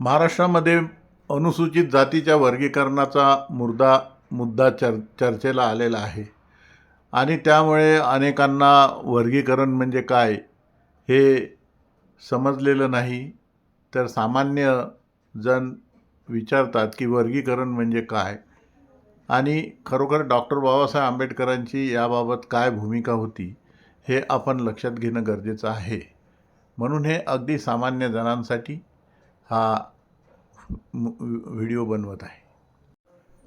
महाराष्ट्रामध्ये अनुसूचित जातीच्या वर्गीकरणाचा मुद्दा चर्चेला आलेला आहे आणि त्यामुळे अनेकांना वर्गीकरण म्हणजे काय हे समजलेलं नाही. तर सामान्य जण विचारतात की वर्गीकरण म्हणजे काय आणि खरोखर डॉक्टर बाबासाहेब आंबेडकरांची याबाबत काय भूमिका होती हे आपण लक्षात घेणं गरजेचं आहे. म्हणून हे अगदी सामान्य जणांसाठी हा व्हिडिओ बनवत आहे.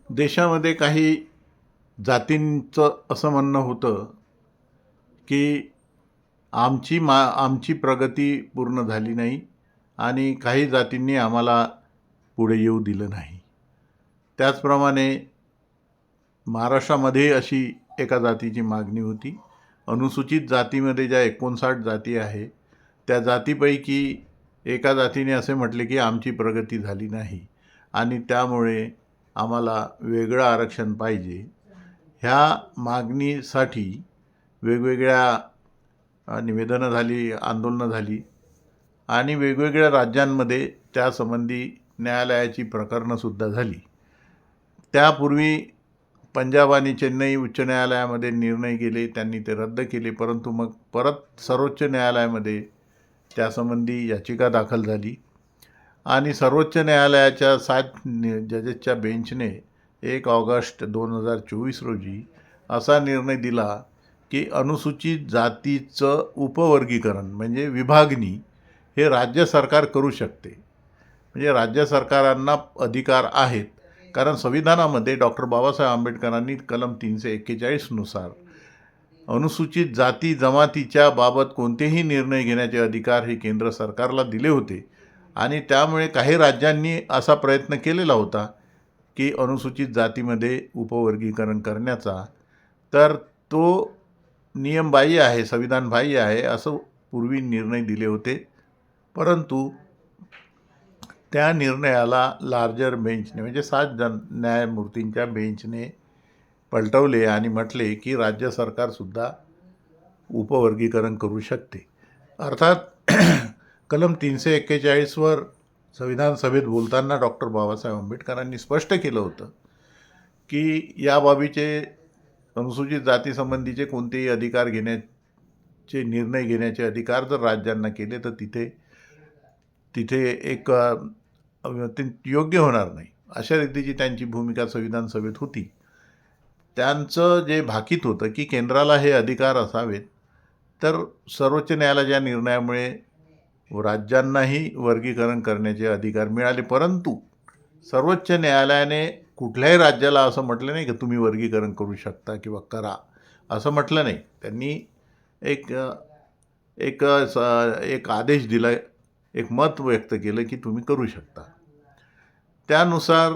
देशामध्ये काही जातींचं असं म्हणणं होतं की आमची प्रगती पूर्ण झाली नाही आणि काही जातींनी आम्हाला पुढे येऊ दिलं नाही. त्याचप्रमाणे महाराष्ट्रामध्ये अशी एका जातीची मागणी होती. अनुसूचित जातीमध्ये ज्या 59 जाती आहे त्या जातीपैकी एका जातीने असे म्हटले की आमची प्रगती झाली नाही आणि त्यामुळे आम्हाला वेगळं आरक्षण पाहिजे. ह्या मागणीसाठी वेगवेगळ्या निवेदनं झाली, आंदोलनं झाली आणि वेगवेगळ्या राज्यांमध्ये त्यासंबंधी न्यायालयाची प्रकरणंसुद्धा झाली. त्यापूर्वी पंजाब आणि चेन्नई उच्च न्यायालयामध्ये निर्णय गेले, त्यांनी ते रद्द केले. परंतु मग परत सर्वोच्च न्यायालयामध्ये त्यासंबंधी याचिका दाखल झाली आणि सर्वोच्च न्यायालयाच्या 7 जजेसच्या बेंचने 1 ऑगस्ट 2024 रोजी असा निर्णय दिला की अनुसूचित जातीचं उपवर्गीकरण म्हणजे विभागणी हे राज्य सरकार करू शकते. म्हणजे राज्य सरकारांना अधिकार आहेत, कारण संविधानामध्ये डॉक्टर बाबासाहेब आंबेडकरांनी कलम 341 नुसार अनुसूचित जाती जमातीच्या बाबत कोणतेही निर्णय घेण्याचे अधिकार हे केंद्र सरकारला दिले होते आणि त्यामुळे काही राज्यांनी असा प्रयत्न केलेला होता की अनुसूचित जातीमध्ये उपवर्गीकरण करण्याचा. तर तो नियमबाह्य आहे, संविधानबाह्य आहे असं पूर्वी निर्णय दिले होते. परंतु त्या निर्णयाला लार्जर बेंचने म्हणजे 7 न्यायमूर्तींच्या बेंचने पलटवले आणि म्हटले की राज्य सरकारसुद्धा उपवर्गीकरण करू शकते. अर्थात कलम 341वर संविधान सभेत बोलताना डॉक्टर बाबासाहेब आंबेडकरांनी स्पष्ट केलं होतं की या बाबीचे अनुसूचित जातीसंबंधीचे कोणतेही अधिकार घेण्याचे निर्णय घेण्याचे अधिकार जर राज्यांना केले तर तिथे एक ते योग्य होणार नाही, अशा रीतीची त्यांची भूमिका संविधान सभेत होती. त्यांचं जे भाकीत होतं की केंद्राला हे अधिकार असावेत, तर सर्वोच्च न्यायालयाच्या निर्णयामुळे राज्यांनाही वर्गीकरण करण्याचे अधिकार मिळाले. परंतु सर्वोच्च न्यायालयाने कुठल्याही राज्याला असं म्हटलं नाही की तुम्ही वर्गीकरण करू शकता किंवा करा, असं म्हटलं नाही. त्यांनी एक एक एक आदेश दिला, एक मत व्यक्त केलं की तुम्ही करू शकता. त्यानुसार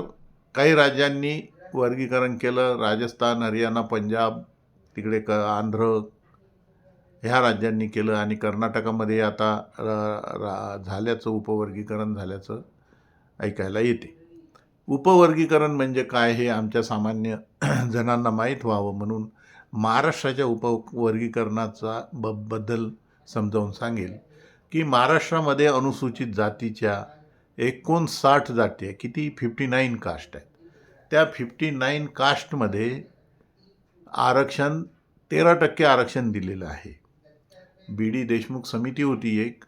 काही राज्यांनी वर्गीकरण केलं. राजस्थान, हरियाणा, पंजाब, तिकडे आंध्र ह्या राज्यांनी केलं आणि कर्नाटकामध्ये आता झाल्याचं उपवर्गीकरण झाल्याचं ऐकायला येते. उपवर्गीकरण म्हणजे काय हे आमच्या सामान्य जणांना माहीत व्हावं म्हणून महाराष्ट्राच्या उपवर्गीकरणाचा बद्दल समजावून सांगेल की महाराष्ट्रामध्ये अनुसूचित जातीच्या 59 जाती आहे. किती? 59 कास्ट आहेत. त्या 59 कास्टमध्ये आरक्षण 13% आरक्षण दिलेलं आहे. बी.डी. देशमुख समिती होती एक,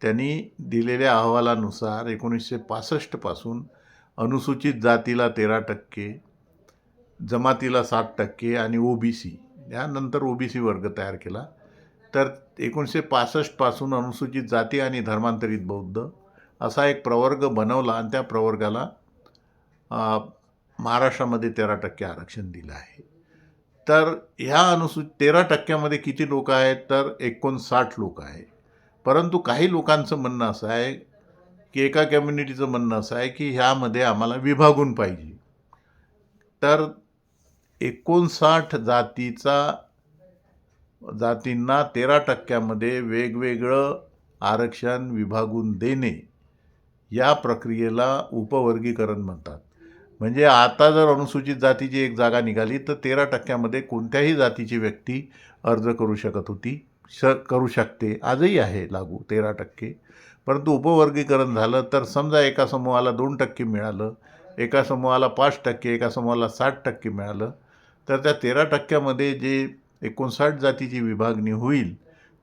त्यांनी दिलेल्या अहवालानुसार 1965 पासून अनुसूचित जातीला 13%, जमातीला 7% आणि OBC यानंतर OBC वर्ग तयार केला. तर 1965 पासून अनुसूचित जाती आणि धर्मांतरित बौद्ध असा एक प्रवर्ग बनवला आणि त्या प्रवर्गाला महाराष्ट्रामध्ये 13% आरक्षण दिलं आहे. तर ह्या 13%मध्ये किती लोक आहेत? तर 59 लोक आहेत. परंतु काही लोकांचं म्हणणं असं आहे की एका कम्युनिटीचं म्हणणं असं आहे की ह्यामध्ये आम्हाला विभागून पाहिजे. तर 59 जातींना 13%मध्ये वेगवेगळं आरक्षण विभागून देणे या प्रक्रियेला उपवर्गीकरण म्हणतात. म्हणजे आता जर अनुसूचित जातीची एक जागा निघाली तर 13%मध्ये कोणत्याही जातीची व्यक्ती अर्ज करू शकत होती, करू शकते, आजही आहे लागू 13%. परंतु उपवर्गीकरण झालं तर समजा एका समूहाला 2% मिळालं, एका समूहाला 5%, एका समूहाला 60% मिळालं, तर त्या 13%मध्ये जे 59 जातीची विभागणी होईल,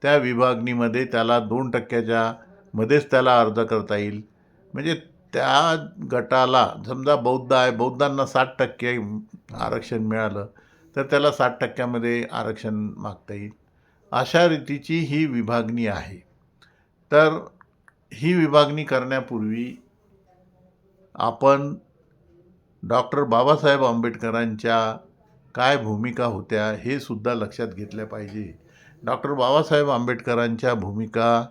त्या विभागणीमध्ये त्याला 2%च्या मध्येच त्याला अर्ज करता येईल. म्हणजे त्या गटाला समजा बौद्ध आहे, बौद्धांना 60% आरक्षण मिळालं, तर त्याला 60%मध्ये आरक्षण मागता येईल. अशा रीतीची ही विभागणी आहे. तर ही विभागणी करण्यापूर्वी आपण डॉक्टर बाबासाहेब आंबेडकरांच्या काय भूमिका होत्या हे सुद्धा लक्षात घेतल्या पाहिजे. डॉक्टर बाबासाहेब आंबेडकरांच्या भूमिका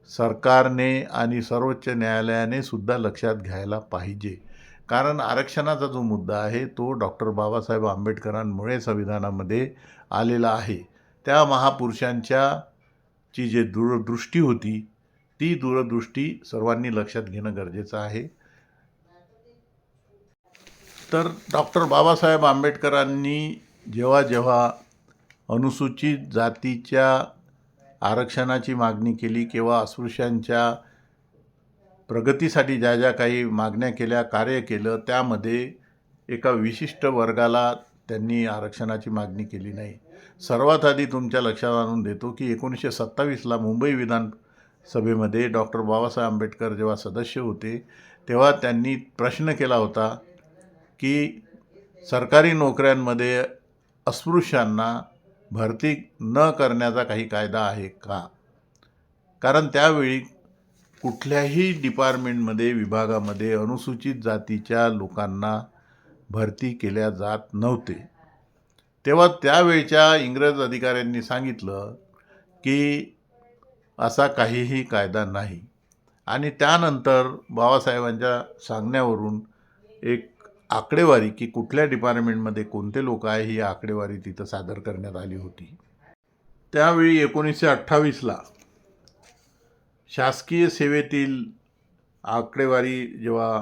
सरकारने आणि सर्वोच्च न्यायालयाने सुद्धा लक्षात घ्यायला पाहिजे. कारण आरक्षणाचा जो मुद्दा आहे तो डॉक्टर बाबासाहेब आंबेडकरांमुळे संविधानामध्ये आलेला आहे. त्या महापुरुषांच्या ची जी दूरदृष्टी होती, ती दूरदृष्टी सर्वांनी लक्षात घेणं गरजेचं आहे. तर डॉक्टर बाबासाहेब आंबेडकरांनी जेव्हा जेव्हा अनुसूचित जातीच्या आरक्षणाची मागणी केली किंवा अस्पृश्यांच्या प्रगतीसाठी ज्या ज्या काही मागण्या केल्या, कार्य केलं, त्यामध्ये एका विशिष्ट वर्गाला त्यांनी आरक्षणाची मागणी केली नाही. सर्वात आधी तुमच्या लक्षात आणून देतो की 1927ला मुंबई विधानसभेमध्ये डॉक्टर बाबासाहेब आंबेडकर जेव्हा सदस्य होते, तेव्हा त्यांनी प्रश्न केला होता की सरकारी नोकऱ्यांमध्ये अस्पृश्यांना भरती न करण्याचा काही कायदा आहे का? कारण त्यावेळी कुठल्याही डिपार्टमेंटमध्ये, विभागामध्ये अनुसूचित जातीच्या लोकांना भरती केल्या जात नव्हते. तेव्हा त्यावेळच्या इंग्रज अधिकाऱ्यांनी सांगितलं की असा काहीही कायदा नाही. आणि त्यानंतर बाबासाहेबांच्या सांगण्यावरून एक आकडेवारी की कुठल्या डिपार्टमेंटमध्ये कोणते लोक आहे ही आकडेवारी तिथं सादर करण्यात आली होती. त्यावेळी 1928ला शासकीय सेवेतील आकडेवारी जेव्हा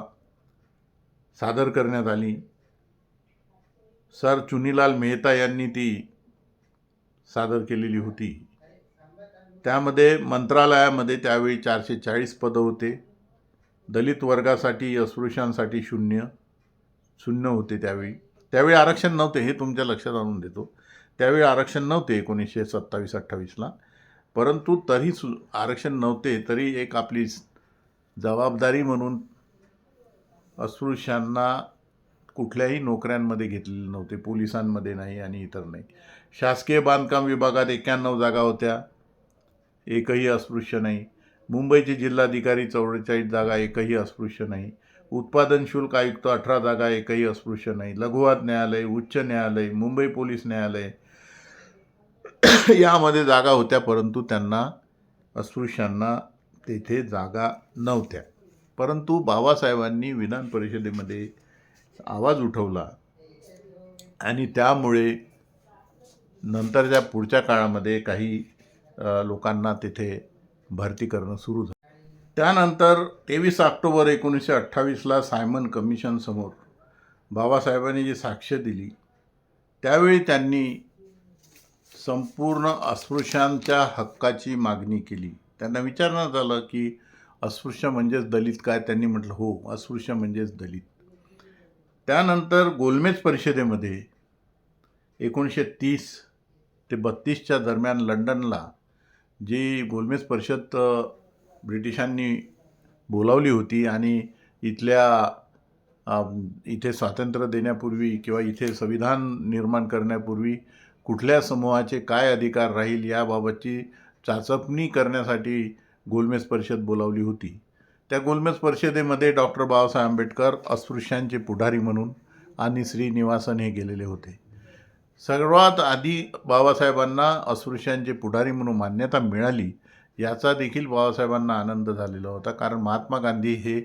सादर करण्यात आली, सर चुनीलाल मेहता यांनी ती सादर केलेली होती. त्यामध्ये मंत्रालयामध्ये त्यावेळी 440 पदं होते. दलित वर्गासाठी, अस्पृश्यांसाठी शून्य होते. त्यावेळी आरक्षण नव्हते, हे तुमच्या लक्षात आणून देतो. त्यावेळी आरक्षण नव्हते 1927-28ला. परंतु तरी आरक्षण नव्हते तरी एक आपली जबाबदारी म्हणून अस्पृश्यांना कुठल्याही नोकऱ्यांमध्ये घेतलेले नव्हते, पोलिसांमध्ये नाही आणि इतर नाही. शासकीय बांधकाम विभागात 91 जागा होत्या, एकही अस्पृश्य नाही. मुंबईचे जिल्हाधिकारी 44 जागा, एकही अस्पृश्य नाही. उत्पादन शुल्क आयुक्त 18 जागा, एकही अस्पृश्य नाही. लघुवाद न्यायालय, उच्च न्यायालय, मुंबई पोलीस न्यायालय यामध्ये जागा होत्या, परंतु त्यांना अस्पृश्यांना तेथे जागा नव्हत्या. परंतु बाबासाहेबांनी विधान परिषदेमध्ये आवाज उठवला आणि त्यामुळे नंतरच्या पुढच्या काळामध्ये काही लोकांना तिथे भरती करणं सुरू झालं. त्यानंतर 23 ऑक्टोबर 1928ला सायमन कमिशन समोर बाबासाहेबांनी जी साक्ष दिली, त्यावेळी त्यांनी संपूर्ण अस्पृश्यांच्या हक्काची मागणी केली. त्यांना विचारण्यात आलं की अस्पृश्य म्हणजेच दलित काय? त्यांनी म्हटलं हो, अस्पृश्य म्हणजेच दलित. त्यानंतर गोलमेज परिषदेमध्ये 1930 ते 32च्या दरम्यान लंडनला जी गोलमेज परिषद ब्रिटिशांनी बोलावली होती आणि इथे स्वातंत्र्य देण्यापूर्वी किंवा इथे संविधान निर्माण करण्यापूर्वी कुठल्या समूहाचे काय अधिकार राहील याबाबतची चाचपणी करण्यासाठी गोलमेज परिषद बोलावली होती. त्या गोलमेज परिषदेमध्ये डॉक्टर बाबासाहेब आंबेडकर अस्पृश्यांचे पुढारी म्हणून आणि श्रीनिवासन हे गेलेले होते. सर्वात आधी बाबासाहेबांना अस्पृश्यांचे पुढारी म्हणून मान्यता मिळाली याचा देखील बाबासाहेबांना आनंद झालेला होता. कारण महात्मा गांधी हे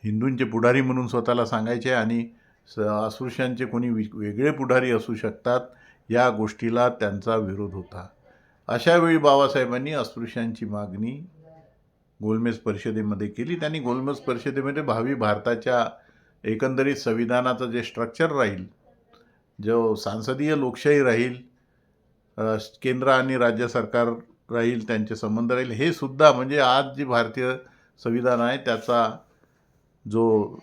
हिंदूंचे पुढारी म्हणून स्वतःला सांगायचे आणि अस्पृश्यांचे कोणी वेगळे पुढारी असू शकतात या गोष्टीला त्यांचा विरोध होता. अशावेळी बाबासाहेबांनी अस्पृश्यांची मागणी गोलमेज परिषदेमध्ये केली. त्यांनी गोलमेज परिषदेमध्ये भावी भारताच्या एकंदरीत संविधानाचं जे स्ट्रक्चर राहील, जो सांसदीय लोकशाही राहील, केंद्र आणि राज्य सरकार राहील, त्यांचे संबंध राहील, हे सुद्धा म्हणजे आज जी भारतीय संविधान आहे त्याचा जो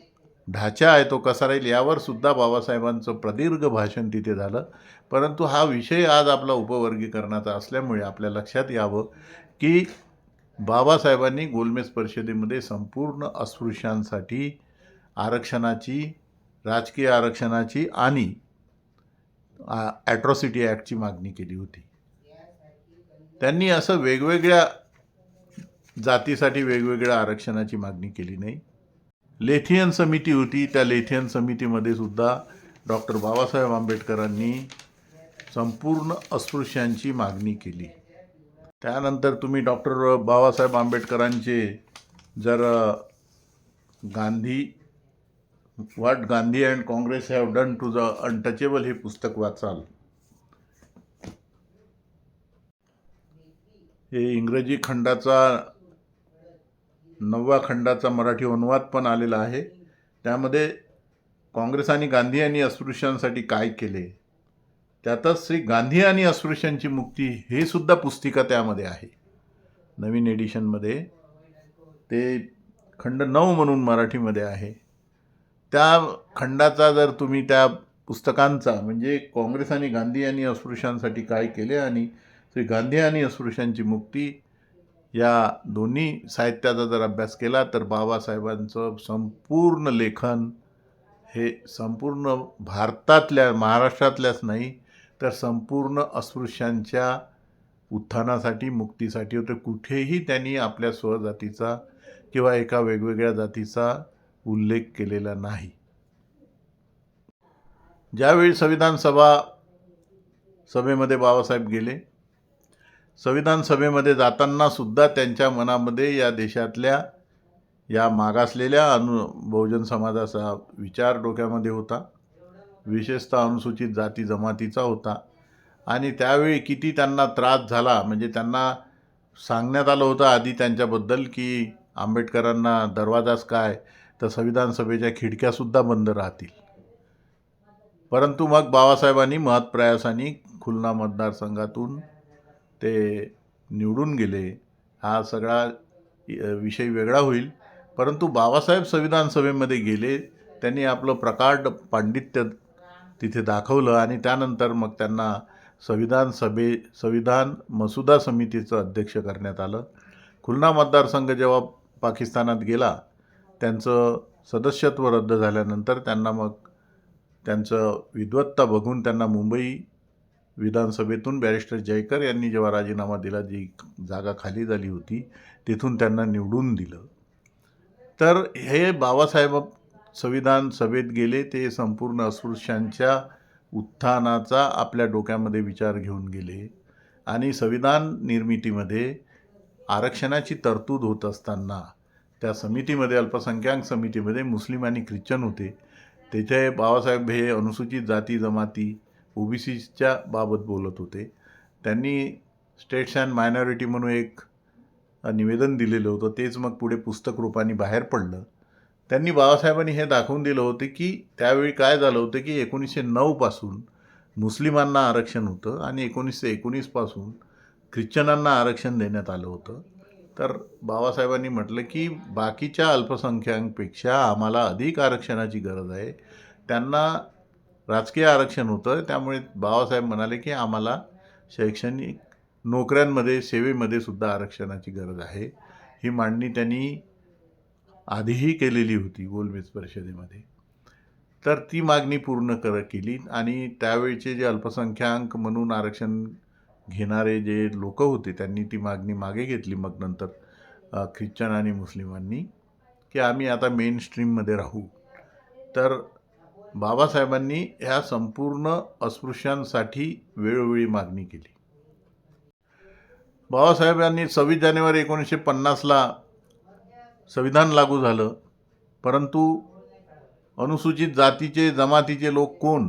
ढाचा आहे तो कसा राहील यावर सुद्धा बाबासाहेबांचं प्रदीर्घ भाषण तिथे झालं. परंतु हा विषय आज आपला उपवर्गीकरणाचा असल्यामुळे आपल्या लक्षात यावं की बाबासाहेबांनी गोलमेज परिषदेमध्ये संपूर्ण अस्पृश्यांसाठी आरक्षणाची, राजकीय आरक्षणाची आणि ॲट्रॉसिटी ॲक्टची मागणी केली होती. त्यांनी असं वेगवेगळ्या जातीसाठी वेगवेगळ्या आरक्षणाची मागणी केली नाही. लेथियन समिती होती, त्या लेथियन समितीमध्ये सुद्धा डॉक्टर बाबासाहेब आंबेडकरांनी संपूर्ण अस्पृश्यांची मागणी केली. त्यानंतर तुम्ही डॉक्टर बाबासाहेब आंबेडकरांचे जर what Gandhi and Congress have done to the untouchable हे पुस्तक वाचाल. हे इंग्रजी खंडाचा 9व्या खंडाचा मराठी अनुवाद पण आलेला आहे. त्यामध्ये काँग्रेस आणि गांधी यांनी अस्पृश्यांसाठी काय केले, त्यातच श्री गांधी आणि अस्पृश्यांची मुक्ती हे सुद्धा पुस्तिका त्यामध्ये आहे. नवीन एडिशनमध्ये ते खंड 9 म्हणून मराठीमध्ये आहे. त्या खंडाचा जर तुम्ही त्या पुस्तकांचा म्हणजे काँग्रेस आणि गांधी यांनी अस्पृश्यांसाठी काय केले आणि श्री गांधी आणि अस्पृश्यांची मुक्ती या दोन्ही साहित्याचा जर अभ्यास केला तर बाबासाहेबांचं संपूर्ण लेखन हे संपूर्ण भारतातल्या, महाराष्ट्रातल्याच नाही तर संपूर्ण अस्पृश्यांच्या उत्थानासाठी, मुक्तीसाठी होते. कुठेही त्यांनी आपल्या स्वजातीचा किंवा एका वेगवेगळ्या जातीचा उल्लेख केलेला नाही. ज्यावेळी संविधान सभेमध्ये बाबासाहेब गेले, संविधान सभेमध्ये जाताना सुद्धा त्यांच्या मनामध्ये या देशातल्या या मागासलेल्या बहुजन समाजाचा विचार डोक्यामध्ये होता, विशेषतः अनुसूचित जाती जमातीचा होता. आणि त्यावेळी किती त्यांना त्रास झाला, म्हणजे त्यांना सांगण्यात आलं होतं आधी त्यांच्याबद्दल की आंबेडकरांना दरवाजाच काय तर संविधान सभेच्या खिडक्यासुद्धा बंद राहतील. परंतु मग बाबासाहेबांनी महत्प्रयासाने खुलना मतदारसंघातून ते निवडून गेले. हा सगळा विषय वेगळा होईल. परंतु बाबासाहेब संविधान सभेमध्ये गेले, त्यांनी आपलं प्रकांड पांडित्य तिथे दाखवलं आणि त्यानंतर मग त्यांना संविधान मसुदा समितीचं अध्यक्ष करण्यात आलं. खुलना मतदारसंघ जेव्हा पाकिस्तानात गेला, त्यांचं सदस्यत्व रद्द झाल्यानंतर त्यांना मग त्यांचं विद्वत्ता बघून त्यांना मुंबई विधानसभेतून बॅरिस्टर जयकर यांनी जेव्हा राजीनामा दिला, जी जागा खाली झाली होती, तिथून त्यांना निवडून दिलं. तर हे बाबासाहेब संविधान सभेत गेले, ते संपूर्ण अस्पृश्यांच्या उत्थानाचा आपल्या डोक्यामध्ये विचार घेऊन गेले आणि संविधान निर्मितीमध्ये आरक्षणाची तरतूद होत असताना त्या समितीमध्ये, अल्पसंख्याक समितीमध्ये मुस्लिम आणि ख्रिश्चन होते. तेथे बाबासाहेब हे अनुसूचित जाती जमाती ओबीसीच्या बाबत बोलत होते. त्यांनी स्टेट्स अँड मायनॉरिटी म्हणून एक निवेदन दिलेलं होतं, तेच मग पुढे पुस्तक रूपाने बाहेर पडलं. त्यांनी बाबासाहेबांनी हे दाखवून दिलं होतं की त्यावेळी काय झालं होतं की 1909 पासून मुस्लिमांना आरक्षण होतं आणि 1919 पासून ख्रिश्चनांना आरक्षण देण्यात आलं होतं. तर बाबासाहेबांनी म्हटलं की बाकीच्या अल्पसंख्याकांपेक्षा आम्हाला अधिक आरक्षणाची गरज आहे. त्यांना राजकीय आरक्षण होतं, त्यामुळे बाबासाहेब म्हणाले की आम्हाला शैक्षणिक नोकऱ्यांमध्ये, सेवेमध्ये सुद्धा आरक्षणाची गरज आहे. ही मांडणी त्यांनी आधीही केलेली होती गोलमेज परिषदेमध्ये. तर ती मागणी पूर्ण केली आणि त्यावेळचे जे अल्पसंख्याक म्हणून आरक्षण घेणारे जे लोक होते त्यांनी ती मागणी मागे घेतली. मग नंतर ख्रिश्चन आणि मुस्लिमांनी की आम्ही आता मेन स्ट्रीममध्ये राहू. तर बाबासाहेबांनी ह्या संपूर्ण अस्पृश्यांसाठी वेळोवेळी मागणी केली. बाबासाहेबांनी 26 जानेवारी 1950ला संविधान लागू झालं, परंतु अनुसूचित जातीचे जमातीचे लोक कोण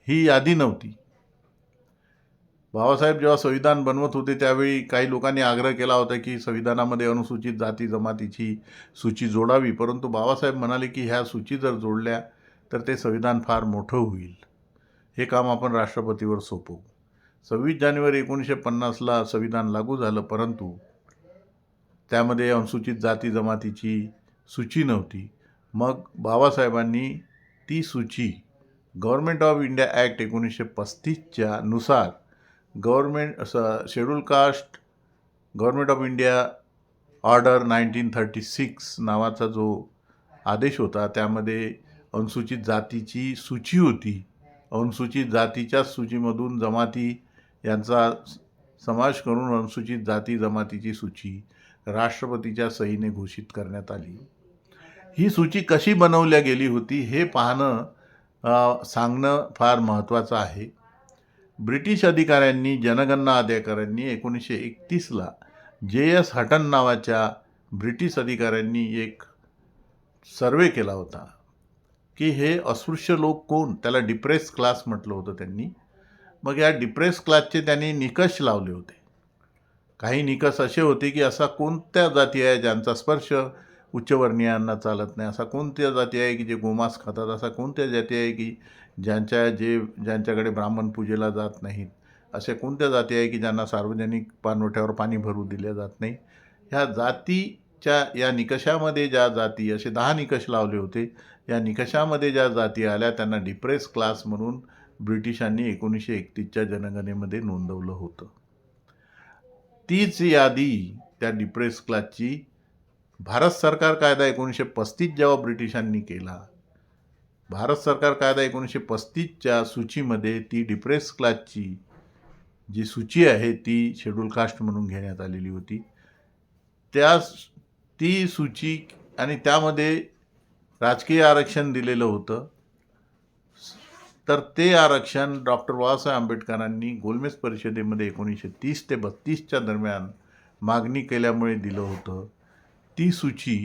ही यादी नव्हती. बाबासाहेब जेव्हा संविधान बनवत होते त्यावेळी काही लोकांनी आग्रह केला होता की संविधानामध्ये अनुसूचित जाती जमातीची सूची जोडावी, परंतु बाबासाहेब म्हणाले की ह्या सूची जर जोडल्या तर ते संविधान फार मोठं होईल, हे काम आपण राष्ट्रपतीवर सोपवू. 26 जानेवारी 1950ला संविधान लागू झालं, परंतु त्यामध्ये अनुसूचित जाती जमातीची सूची नव्हती. मग बाबासाहेबांनी ती सूची गव्हर्मेंट ऑफ इंडिया ॲक्ट 1935च्या नुसार schedule caste government of India order 1936 नावाचा जो आदेश होता, त्यामध्ये अनुसूचित जातीची सूची होती. अनुसूचित जातीच्या सूचीमधून जमाती यांचा समावेश करून अनुसूचित जाती जमातीची सूची राष्ट्रपतीच्या सहीने घोषित करण्यात आली. ही सूची कशी बनवल्या गेली होती हे सांगणं फार महत्त्वाचं आहे. ब्रिटिश अधिकाऱ्यांनी, जनगणना अधिकाऱ्यांनी 1931ला J.S. हटन नावाच्या ब्रिटिश अधिकाऱ्यांनी एक सर्वे केला होता की हे अस्पृश्य लोक कोण, त्याला डिप्रेस क्लास म्हटलं होतं त्यांनी. मग या डिप्रेस क्लासचे त्यांनी निकष लावले होते. काही निकष असे होते की असा कोणत्या जाती आहे ज्यांचा स्पर्श उच्चवर्णीयांना चालत नाही, असा कोणत्या जाती आहे की जे गोमांस खातात, असा कोणत्या जाती आहे की ज्यांच्याकडे ब्राह्मण पूजेला जात नाहीत, अशा कोणत्या जाती आहे की ज्यांना सार्वजनिक पाणवठ्यावर पाणी भरू दिले जात नाही. ह्या जातीच्या या निकषामध्ये ज्या जाती, असे 10 निकष लावले होते, या निकषामध्ये ज्या जाती आल्या त्यांना डिप्रेस क्लास म्हणून ब्रिटिशांनी 1931च्या जनगणनेमध्ये नोंदवलं होतं. तीच यादी त्या डिप्रेस क्लासची भारत सरकार कायदा 1935 जेव्हा ब्रिटिशांनी केला, भारत सरकार कायदा 1935च्या सूचीमध्ये ती डिप्रेस क्लासची जी सूची आहे ती शेड्यूल कास्ट म्हणून घेण्यात आलेली होती. ती सूची आणि त्यामध्ये राजकीय आरक्षण दिलेलं होतं. तर ते आरक्षण डॉक्टर बाबासाहेब आंबेडकरांनी गोलमेज परिषदेमध्ये 1930 ते 32च्या दरम्यान मागणी केल्यामुळे दिलं होतं. ती सूची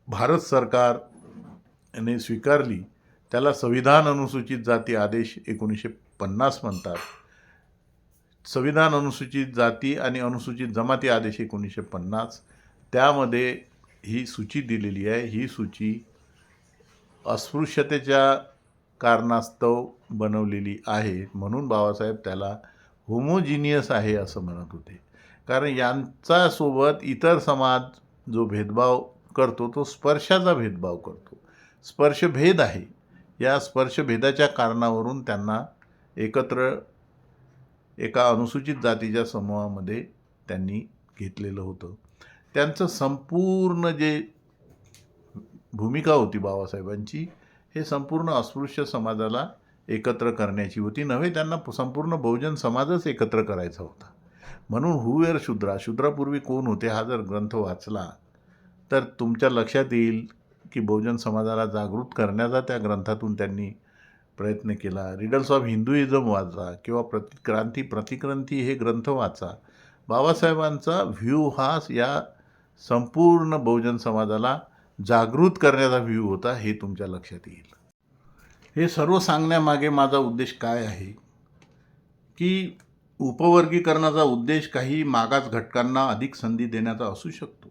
भारत सरकारने स्वीकारली. त्याला संविधान अनुसूचित जाती आदेश 1950 म्हणतात. संविधान अनुसूचित जाती आणि अनुसूचित जमाती आदेश 1950, त्यामध्ये ही सूची दिलेली आहे. ही सूची अस्पृश्यतेच्या कारणास्तव बनवलेली आहे, म्हणून बाबासाहेब त्याला होमोजिनियस आहे असं म्हणत होते. कारण यांच्यासोबत इतर समाज जो भेदभाव करतो तो स्पर्शाचा भेदभाव करतो, स्पर्शभेद आहे. या स्पर्शभेदाच्या कारणावरून त्यांना एकत्र एका अनुसूचित जातीच्या समूहामध्ये त्यांनी घेतलेलं होतं. त्यांचं संपूर्ण जे भूमिका होती बाबासाहेबांची, हे संपूर्ण अस्पृश्य समाजाला एकत्र करण्याची होती. नव्हे, त्यांना संपूर्ण बहुजन समाजच एकत्र करायचा होता. म्हणून हुवेर शूद्रा, शूद्रापूर्वी कोण होते, हा जर ग्रंथ वाचला तर तुमच्या लक्षात येईल की बहुजन समाजाला जागृत करण्याचा त्या ग्रंथातून त्यांनी प्रयत्न केला. रिडल्स ऑफ हिंदुइझम वाचा किंवा प्रतिक्रांती हे ग्रंथ वाचा. बाबासाहेबांचा व्ह्यू हा या संपूर्ण बहुजन समाजाला जागृत करण्याचा व्ह्यू होता, हे तुमच्या लक्षात येईल. हे सर्व सांगण्यामागे माझा उद्देश काय आहे की उपवर्गीकरणाचा उद्देश काही मागास घटकांना अधिक संधी देण्याचा असू शकतो.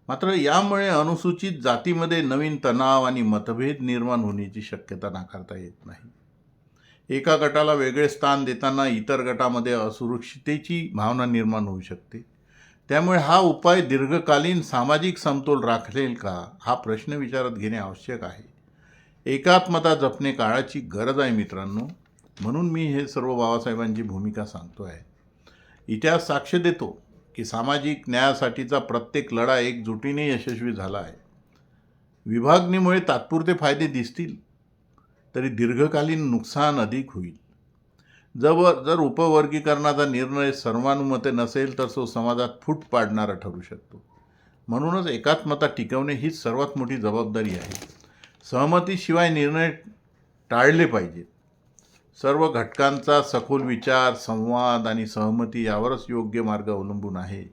मात्र यामुळे अनुसूचित जातीमध्ये नवीन तणाव आणि मतभेद निर्माण होण्याची शक्यता नाकारता येत नाही. एका गटाला वेगळे स्थान देताना इतर गटामध्ये असुरक्षिततेची भावना निर्माण होऊ शकते. त्यामुळे हा उपाय दीर्घकालीन सामाजिक समतोल राखेल का, हा प्रश्न विचारात घेणे आवश्यक आहे. एकात्मता जपणे काळाची गरज आहे मित्रांनो. म्हणून मी हे सर्व बाबासाहेबांची भूमिका सांगतो आहे. इतिहास साक्ष देतो की सामाजिक न्यायासाठीचा प्रत्येक लढा एकजुटीने यशस्वी झाला आहे. विभागणीमुळे तात्पुरते फायदे दिसतील तरी दीर्घकालीन नुकसान अधिक होईल. जर उपवर्गीकरणाचा निर्णय सर्वानुमते नसेल तर तो समाजात फूट पाडणारा ठरू शकतो. म्हणूनच एकात्मता टिकवणे हीच सर्वात मोठी जबाबदारी आहे. सहमतीशिवाय निर्णय टाळले पाहिजेत. सर्व घटकांचा सखोल विचार, संवाद आणि सहमती यावरच योग्य मार्ग अवलंबून आहे.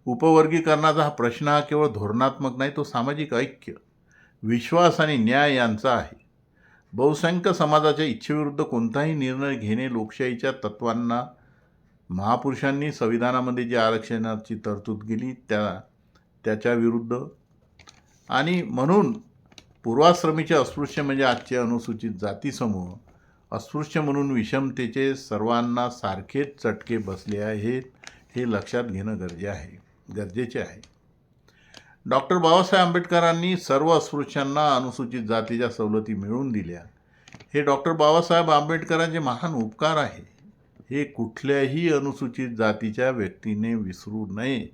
उपवर्गीकरणाचा हा प्रश्न हा केवळ धोरणात्मक नाही, तो सामाजिक ऐक्य, विश्वास आणि न्याय यांचा आहे. बहुसंख्य समाजाच्या इच्छेविरुद्ध कोणताही निर्णय घेणे लोकशाहीच्या तत्त्वांना, महापुरुषांनी संविधानामध्ये जी आरक्षणाची तरतूद केली त्याच्या विरुद्ध. आणि म्हणून पूर्वाश्रमीचे अस्पृश्य म्हणजे आजचे अनुसूचित जाती समूह अस्पृश्य म्हणून विषमतेचे सर्वांना सारखेच चटके बसले आहेत, हे लक्षात घेणं गरजेचे आहे. डॉक्टर बाबासाहेब आंबेडकरांनी सर्व अस्पृश्यांना अनुसूचित जातीच्या सवलती मिळवून दिल्या. हे डॉक्टर बाबासाहेब आंबेडकरांचे महान उपकार आहे. हे कुठल्याही अनुसूचित जातीच्या व्यक्तीने विसरू नये.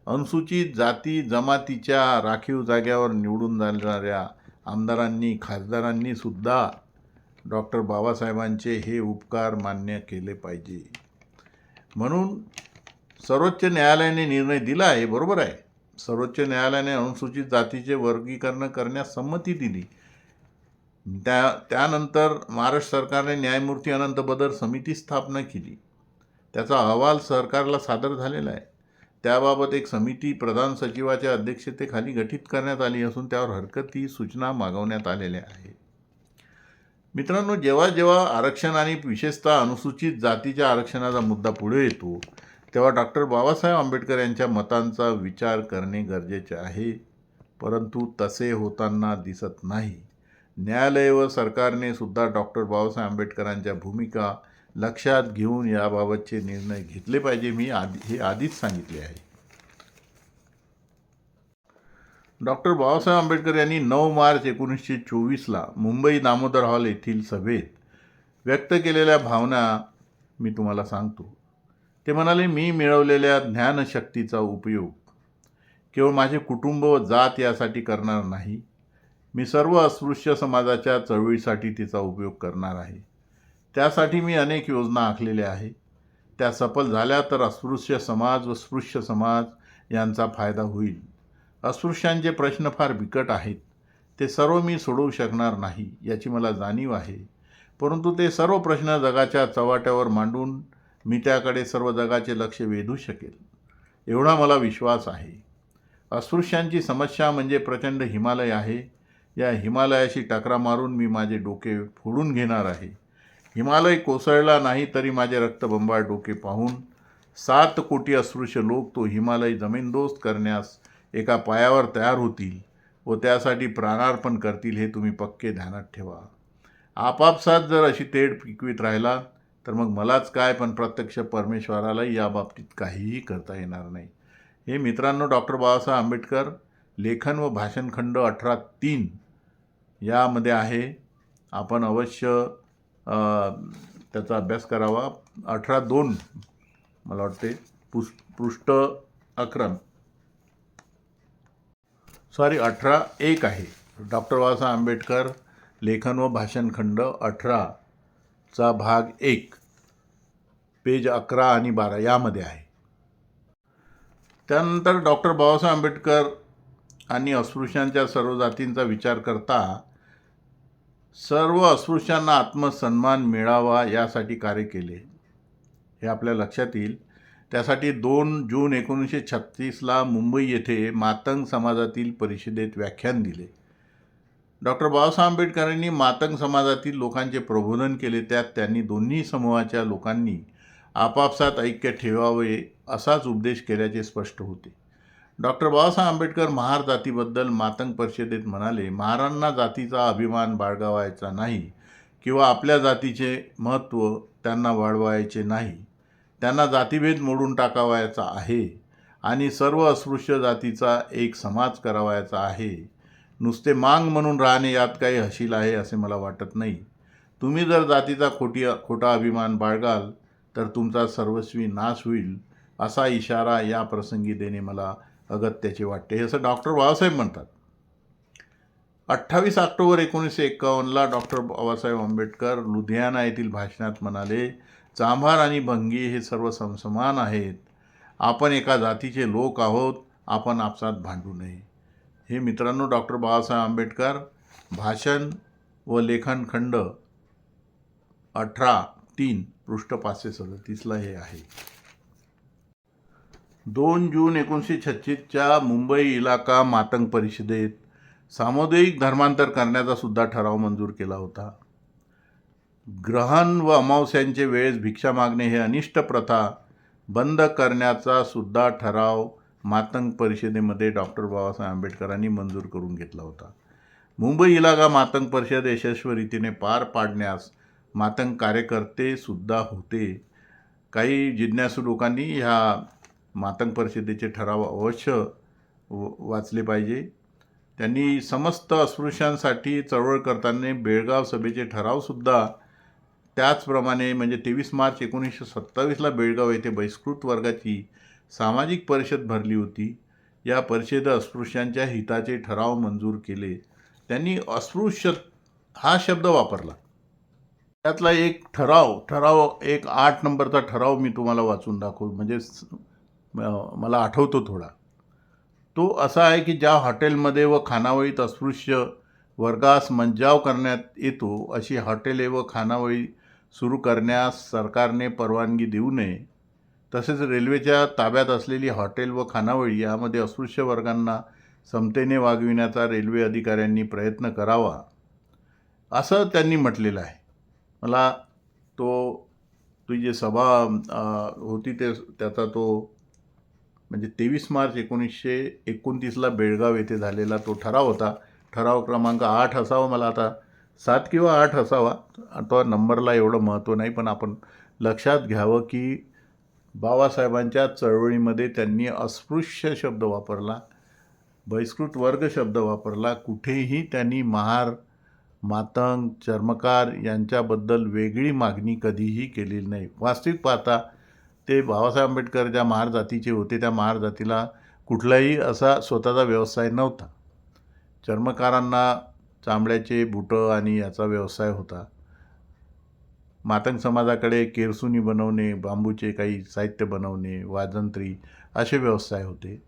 अनुसूचित जाती जमातीच्या राखीव जाग्यावर निवडून जाणाऱ्या आमदारांनी, खासदारांनी सुद्धा डॉक्टर बाबासाहेबांचे हे उपकार मान्य केले पाहिजे. म्हणून सर्वोच्च न्यायालयाने निर्णय दिला आहे, बरोबर आहे. सर्वोच्च न्यायालयाने अनुसूचित जातीचे वर्गीकरण करण्यास संमती दिली. त्यानंतर महाराष्ट्र सरकारने न्यायमूर्ती अनंत बदर समिती स्थापना केली. त्याचा अहवाल सरकारला सादर झालेला आहे. त्याबाबत एक समिती प्रधान सचिवाच्या अध्यक्षतेखाली गठीत करण्यात आली असून त्यावर हरकती सूचना मागवण्यात आलेल्या आहेत. मित्रांनो, जेव्हा जेव्हा आरक्षण आणि विशेषतः अनुसूचित जातीच्या आरक्षणाचा मुद्दा पुढे येतो तेव्हा डॉक्टर बाबासाहेब आंबेडकर यांच्या मतांचा विचार करणे गरजेचे आहे, परंतु तसे होताना दिसत नाही. न्यायालय व सरकारने सुद्धा डॉक्टर बाबासाहेब आंबेडकरांच्या भूमिका लक्षात घेऊन याबाबतचे निर्णय घेतले पाहिजे. मी हे आधीच सांगितले आहे. डॉक्टर बाबासाहेब आंबेडकर यांनी 9 मार्च 1924ला मुंबई दामोदर हॉल येथील सभेत व्यक्त केलेल्या भावना मी तुम्हाला सांगतो. ते म्हणाले, मी मिळवलेल्या ज्ञानशक्तीचा उपयोग केवळ माझे कुटुंब व जात यासाठी करणार नाही. मी सर्व अस्पृश्य समाजाच्या चळवळीसाठी तिचा उपयोग करणार आहे. त्यासाठी मी अनेक योजना आखलेल्या आहे. त्या सफल झाल्या तर अस्पृश्य समाज व स्पृश्य समाज यांचा फायदा होईल. अस्पृश्यांचे प्रश्न फार बिकट आहेत. ते सर्व मी सोडवू शकणार नाही याची मला जाणीव आहे, परंतु ते सर्व प्रश्न जगाच्या चव्हाट्यावर मांडून मी त्याकडे सर्व जगाचे लक्ष वेधू शकेल एवढा मला विश्वास आहे. अस्पृश्यांची समस्या म्हणजे प्रचंड हिमालय आहे. या हिमालयाशी टकरा मारून मी माझे डोके फोडून घेणार आहे. हिमालय कोसळला नाही तरी माझे रक्तबंबाळ डोके पाहून 7 कोटी अस्पृश्य लोक तो हिमालय जमीनदोस्त करण्यास एका पायावर तयार होतील व त्यासाठी प्राणार्पण करतील, हे तुम्ही पक्के ध्यानात ठेवा. आपापसात जर अशी तेढ पिकवीत राहिला तर मग मलाच काय, पण प्रत्यक्ष परमेश्वरालाही याबाबतीत काहीही करता येणार नाही. हे मित्रांनो, डॉक्टर बाबासाहेब आंबेडकर लेखन व भाषणखंड 18:3 यामध्ये आहे. आपण अवश्य त्याचा अभ्यास करावा. 18:2 मला वाटते पृष्ठ 18:1 आहे. डॉक्टर बाबासाहेब आंबेडकर लेखन व भाषणखंड 18चा भाग 1 पेज 11 आणि 12 यामध्ये आहे. त्यानंतर डॉक्टर बाबासाहेब आंबेडकर आणि अस्पृश्यांच्या सर्व जातींचा विचार करता सर्व अस्पृश्यांना आत्मसन्मान मिळावा यासाठी कार्य केले, हे आपल्या लक्षात येईल. त्यासाठी 2 जून 1936ला मुंबई येथे मातंग समाजातील परिषदेत व्याख्यान दिले. डॉक्टर बाबासाहेब आंबेडकरांनी मातंग समाजातील लोकांचे प्रबोधन केले. त्यात त्यांनी दोन्ही समूहाच्या लोकांनी आपापसात ऐक्य ठेवावे असाच उपदेश केल्याचे स्पष्ट होते. डॉक्टर बाबासाहेब आंबेडकर महार जातीबद्दल मातंग परिषदेत म्हणाले, महारांना जातीचा अभिमान बाळगावायचा नाही किंवा आपल्या जातीचे महत्त्व त्यांना वाढवायचे नाही. त्यांना जातीभेद मोडून टाकावायचा आहे आणि सर्व अस्पृश्य जातीचा एक समाज करावायचा आहे. नुसते मांग म्हणून राहणे यात काही हशील आहे असे मला वाटत नाही. तुम्ही जर जातीचा खोटा अभिमान बाळगाल तर तुमचा सर्वस्वी नाश होईल असा इशारा या प्रसंगी देणे मला अगत्याचे वाटते, असं डॉक्टर बाबासाहेब म्हणतात. 28 ऑक्टोबर 1951ला डॉक्टर बाबासाहेब आंबेडकर लुधियाना येथील भाषणात म्हणाले, चांभार आणि भंगी हे सर्व समान आहेत. आपण एका जातीचे लोक आहोत. आपण आपसात भांडू नये. हे मित्रांनो, डॉक्टर बाबासाहेब आंबेडकर भाषण व लेखन खंड 18:3 पृष्ठ 537ला हे आहे. 2 जून 1936च्या मुंबई इलाका मातंग परिषदेत सामुदायिक धर्मांतर करण्याचा सुद्धा ठराव मंजूर केला होता. ग्रहण व अमावस्यांचे वेळेस भिक्षा मागणे हे अनिष्ट प्रथा बंद करण्याचा सुद्धा ठराव मातंग परिषदेमध्ये डॉक्टर बाबासाहेब आंबेडकरांनी मंजूर करून घेतला होता. मुंबई इलाका मातंग परिषद यशस्वी रीतीने पार पाडण्यास मातंग कार्यकर्ते सुद्धा होते. काही जिज्ञासू लोकांनी ह्या मातंग परिषदेचे ठराव अवश्य वाचले पाहिजे. त्यांनी समस्त अस्पृश्यांसाठी चळवळ करताना बेळगाव सभेचे ठरावसुद्धा त्याचप्रमाणे म्हणजे 23 मार्च 1927ला बेळगाव येथे बहिष्कृत वर्गाची सामाजिक परिषद भरली होती. या परिषदेत अस्पृश्यांच्या हिताचे ठराव मंजूर केले. त्यांनी अस्पृश्य हा शब्द वापरला. त्यातला एक ठराव एक 8 नंबरचा ठराव मी तुम्हाला वाचून दाखवू, म्हणजे मला आठवतो थोडा. तो असा आहे की ज्या हॉटेलमध्ये व खानावळीत अस्पृश्य वर्गास मज्जाव करण्यात येतो अशी हॉटेले व खानावळी सुरू करण्यास सरकारने परवानगी देऊ नये. तसेच रेल्वेच्या ताब्यात असलेली हॉटेल व खानावळी यामध्ये अस्पृश्य वर्गांना समतेने वागविण्याचा रेल्वे अधिकाऱ्यांनी प्रयत्न करावा, असं त्यांनी म्हटलेलं आहे. मला ती जी सभा होती त्याचा तो म्हणजे 23 मार्च 1929ला बेळगाव येथे झालेला तो ठराव होता. ठराव क्रमांक 8 असावा, मला आता 7 किंवा 8 असावा, तो नंबरला एवढं महत्त्व नाही, पण आपण लक्षात घ्यावं की बाबासाहेबांच्या चळवळीमध्ये त्यांनी अस्पृश्य शब्द वापरला, बहिष्कृत वर्ग शब्द वापरला. कुठेही त्यांनी महार, मातंग, चर्मकार यांच्याबद्दल वेगळी मागणी कधीही केलेली नाही. वास्तविक पाहता ते बाबासाहेब आंबेडकर ज्या महार जातीचे होते त्या महार जातीला कुठलाही असा स्वतःचा व्यवसाय नव्हता. चर्मकारांना चांबड्याचे बुटं आणि याचा व्यवसाय होता. मातंग समाजाकडे केरसुनी बनवणे, बांबूचे काही साहित्य बनवणे, वाजंत्री असे व्यवसाय होते.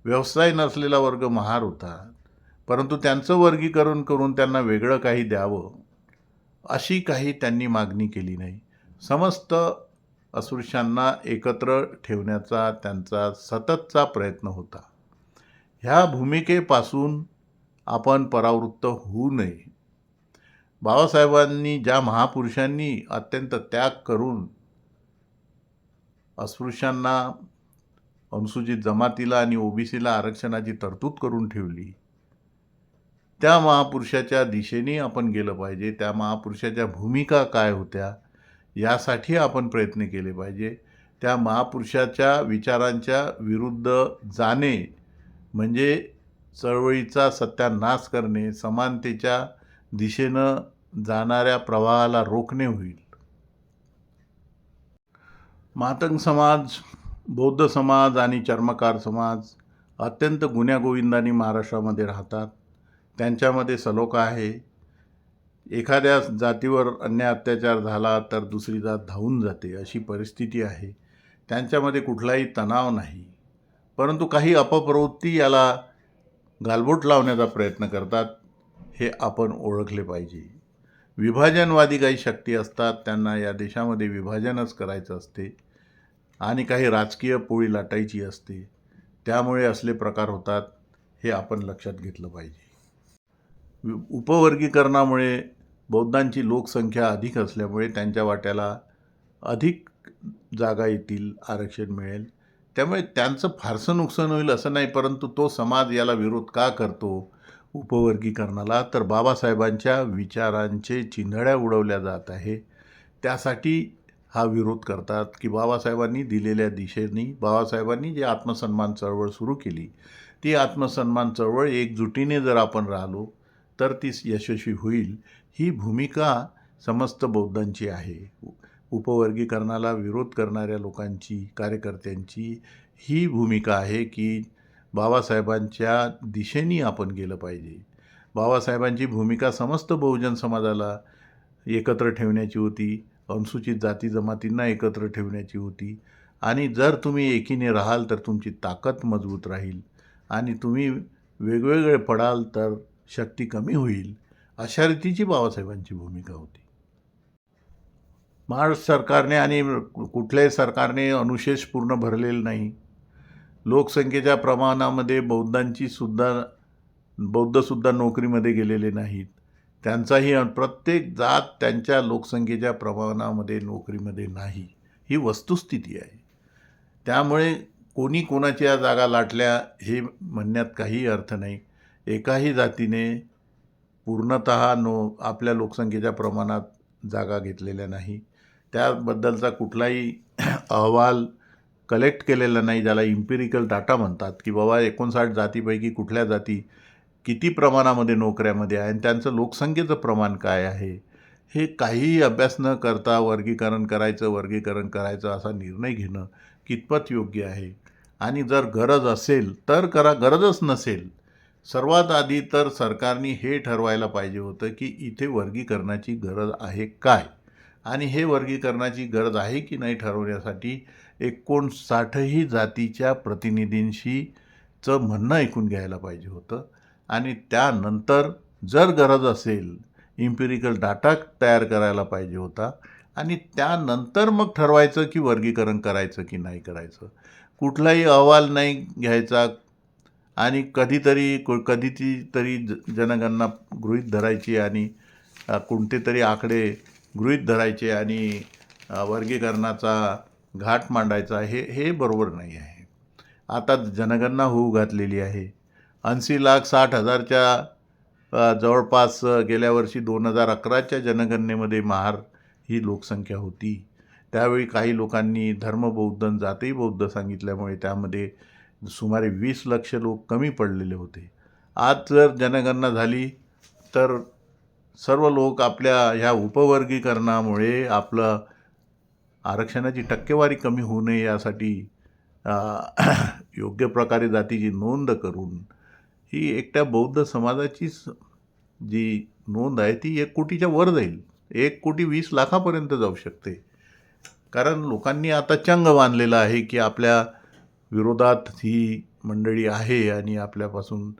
व्यवसाय नसलेला वर्ग महार होता, परंतु त्यांचं वर्गीकरण करून त्यांना वेगळं काही द्यावं अशी काही त्यांनी मागणी केली नाही. समस्त अस्पृश्यांना एकत्र ठेवण्याचा त्यांचा सततचा प्रयत्न होता. ह्या भूमिकेपासून आपण परावृत्त होऊ नये. बाबासाहेबांनी, ज्या महापुरुषांनी अत्यंत त्याग करून अस्पृश्यांना, अनुसूचित जमातीला आणि ओबीसीला आरक्षणाची तरतूद करून ठेवली, त्या महापुरुषाच्या दिशेने आपण गेलं पाहिजे. त्या महापुरुषाच्या भूमिका काय होत्या यासाठी आपण प्रयत्न केले पाहिजे. त्या महापुरुषाच्या विचारांच्या विरुद्ध जाणे म्हणजे चळवळीचा सत्यानाश करणे, समानतेच्या दिशेनं जाणाऱ्या प्रवाहाला रोखणे होईल. मातंग समाज, बौद्ध समाज आणि चर्मकार समाज अत्यंत गुण्यागोविंदाने महाराष्ट्रामध्ये राहतात. त्यांच्यामध्ये सलोखा आहे. एखाद्या जातीवर अन्याय अत्याचार झाला तर दुसरी जात धावून जाते, अशी परिस्थिती आहे. त्यांच्यामध्ये कुठलाही तणाव नाही, परंतु काही अपप्रवृत्ती याला गालबोट लावण्याचा प्रयत्न करतात, हे आपण ओळखले पाहिजे. विभाजनवादी काही शक्ती असतात, त्यांना या देशामध्ये विभाजनच करायचं असते आणि काही राजकीय पोळी लाटायची असते. त्यामुळे असले प्रकार होतात, हे आपण लक्षात घेतलं पाहिजे. उपवर्गीकरणामुळे बौद्धांची लोकसंख्या अधिक असल्यामुळे त्यांच्या वाट्याला अधिक जागा येतील, आरक्षण मिळेल. त्यामुळे त्यांचं फारसं नुकसान होईल असं नाही, परंतु तो समाज याला विरोध का करतो उपवर्गीकरणाला, तर बाबासाहेबांच्या विचारांचे चिंधड्या उडवल्या जात आहे. त्यासाठी हा विरोध करतात की बाबासाहेबांनी दिलेल्या दिशेने, बाबासाहेबांनी जी आत्मसन्मान चळवळ सुरू केली, ती आत्मसन्मान चळवळ एकजुटीने जर आपण राहिलो तर ती यशस्वी होईल. ही भूमिका समस्त बौद्धांची आहे. उपवर्गीकरणाला विरोध करणाऱ्या लोकांची, कार्यकर्त्यांची ही भूमिका आहे की बाबासाहेबांच्या दिशेने आपण गेलं पाहिजे. बाबासाहेबांची भूमिका समस्त बहुजन समाजाला एकत्र ठेवण्याची होती, अनुसूचित जाती जमातींना एकत्र ठेवण्याची होती. आणि जर तुम्ही एकीने राहाल तर तुमची ताकद मजबूत राहील आणि तुम्ही वेगवेगळे पडाल तर शक्ती कमी होईल, अशा रीतीची बाबासाहेबांची भूमिका होती. महाराष्ट्र सरकारने आणि कुठल्याही सरकारने अनुशेष पूर्ण भरलेलं नाही. लोकसंख्येच्या प्रमाणामध्ये बौद्धसुद्धा नोकरीमध्ये गेलेले नाहीत. त्यांचाही प्रत्येक जात त्यांच्या लोकसंख्येच्या प्रमाणामध्ये नोकरीमध्ये नाही, ही वस्तुस्थिती आहे. त्यामुळे कोणी कोणाच्या जागा लाटल्या हे म्हणण्यात काही अर्थ नाही. एकाही जातीने पूर्णतः आपल्या लोकसंख्येच्या प्रमाणात जागा घेतलेल्या नाही. त्याबद्दलचा कुठलाही अहवाल कलेक्ट केलेला नाही, ज्याला इम्पिरिकल डाटा म्हणतात, की बाबा 59 जातीपैकी कुठल्या जाती किती प्रमाणामध्ये नोकऱ्यामध्ये आहे आणि त्यांचं लोकसंख्येचं प्रमाण काय आहे, हे काहीही अभ्यास न करता वर्गीकरण करायचं असा निर्णय घेणं कितपत योग्य आहे. आणि जर गरज असेल तर करा, गरजच नसेल, सर्वात आधी तर सरकारने हे ठरवायला पाहिजे होतं की इथे वर्गीकरणाची गरज आहे काय, आणि हे वर्गीकरणाची गरज आहे की नाही ठरवण्यासाठी 59ही जातीच्या प्रतिनिधींशी चं म्हणणं ऐकून घ्यायला पाहिजे होतं. आणि त्यानंतर जर गरज असेल इम्पिरिकल डाटा तयार करायला पाहिजे होता आणि त्यानंतर मग ठरवायचं की वर्गीकरण करायचं की नाही करायचं. कुठलाही अहवाल नाही घ्यायचा आणि कधीतरी जनगणना गृहीत धरायची आणि कोणते तरी आकडे गृहीत धरायचे आणि वर्गीकरणाचा घाट मांडायचा, हे हे बरोबर नाही आहे. आता जनगणना होऊ घातलेली आहे. 80,60,000च्या जवळपास गेल्या वर्षी 2011च्या जनगणनेमध्ये महार ही लोकसंख्या होती. त्यावेळी काही लोकांनी धर्मबौद्ध जाती बौद्ध सांगितल्यामुळे त्यामध्ये सुमारे 20 लक्ष लोक कमी पडलेले होते. आज जर जनगणना झाली तर सर्व लोक आपल्या ह्या उपवर्गीकरणामुळे आपलं आरक्षणाची टक्केवारी कमी होऊ नये यासाठी योग्य प्रकारे जातीची नोंद करून ही एकट्या बौद्ध समाजाचीच जी नोंद आहे ती 1 कोटीच्या वर जाईल. 1,20,00,000 जाऊ शकते. कारण लोकांनी आता चंग बांधलेला आहे की आपल्या विरोधात ही मंडळी आहे आणि आपल्यापासून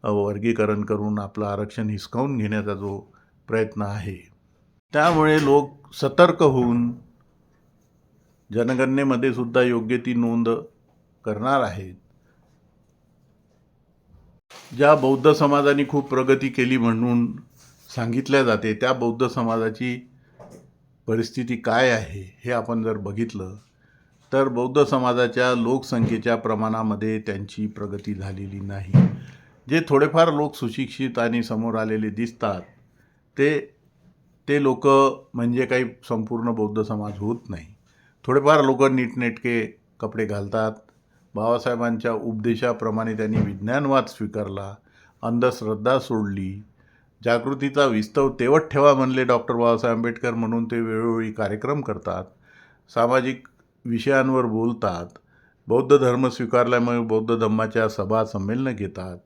वर्गीकरण करून आपलं आरक्षण हिसकावून घेण्याचा जो प्रयत्न आहे, त्यामुळे लोक सतर्क होऊन जनगणनेमध्ये सुद्धा योग्य ती नोंद करणार आहेत. ज्या बौद्ध समाजाने खूप प्रगती केली म्हणून सांगितल्या जाते त्या बौद्ध समाजाची परिस्थिती काय आहे हे आपण जर बघितलं तर बौद्ध समाजाच्या लोकसंख्येच्या प्रमाणामध्ये त्यांची प्रगती झालेली नाही. जे थोडेफार लोक सुशिक्षित आणि समोर आलेले दिसतात ते लोक म्हणजे काही संपूर्ण बौद्ध समाज होत नाही. थोडेफार लोक नीटनेटके कपडे घालतात. बाबासाहेबांच्या उपदेशाप्रमाणे त्यांनी विज्ञानवाद स्वीकारला, अंधश्रद्धा सोडली, जागृतीचा विस्तव तेवत ठेवा म्हणले डॉक्टर बाबासाहेब आंबेडकर, म्हणून ते वेळोवेळी कार्यक्रम करतात, सामाजिक विषयांवर बोलतात, बौद्ध धर्म स्वीकारल्यामुळे बौद्ध धम्माच्या सभा संमेलनं घेतात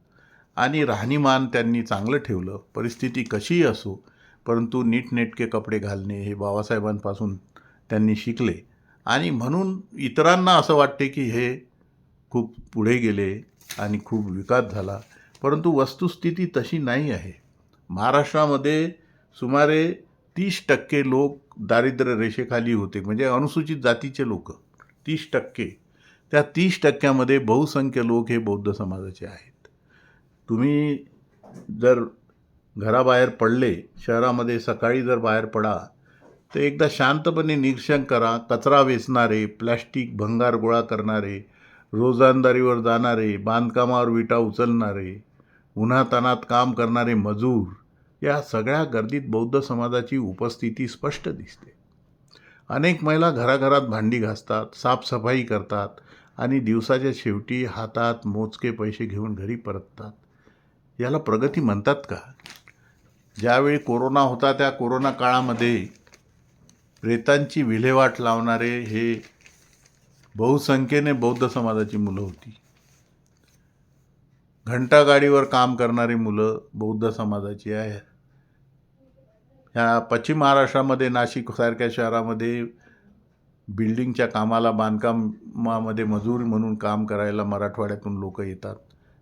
आणि राहणीमान त्यांनी चांगलं ठेवलं. परिस्थिती कशीही असो, परंतु नीटनेटके कपडे घालणे हे बाबासाहेबांपासून त्यांनी शिकले आणि म्हणून इतरांना असं वाटते की हे खूप पुढे गेले आणि खूप विकास झाला, परंतु वस्तुस्थिती तशी नाही आहे. महाराष्ट्रामध्ये सुमारे 30% लोक दारिद्र्य रेषेखाली होते, म्हणजे अनुसूचित जातीचे लोक 30%. त्या 30%मध्ये बहुसंख्य लोक हे बौद्ध समाजाचे आहेत. तुम्ही जर घराबाहेर पडले, शहरामध्ये सकाळी जर बाहेर पडा तर एकदा शांतपणे निरीक्षण करा. कचरा वेचणारे, प्लॅस्टिक भंगार गोळा करणारे, रोजंदारीवर जाणारे, बांधकामावर विटा उचलणारे, उन्हातान्हात काम करणारे मजूर, या सगळ्या गर्दीत बौद्ध समाजाची उपस्थिती स्पष्ट दिसते. अनेक महिला घराघरात भांडी घासतात, साफसफाई करतात आणि दिवसाच्या शेवटी हातात मोजके पैसे घेऊन घरी परततात. याला प्रगती म्हणतात का? ज्यावेळी कोरोना होता त्या कोरोना काळामध्ये प्रेतांची विल्हेवाट लावणारे हे बहुसंख्येने बौद्ध समाजाची मुलं होती. घंटागाडीवर काम करणारी मुलं बौद्ध समाजाची आहे. ह्या पश्चिम महाराष्ट्रामध्ये नाशिकसारख्या शहरामध्ये बिल्डिंगच्या कामाला, बांधकामामध्ये मजूर म्हणून काम करायला मराठवाड्यातून लोक येतात.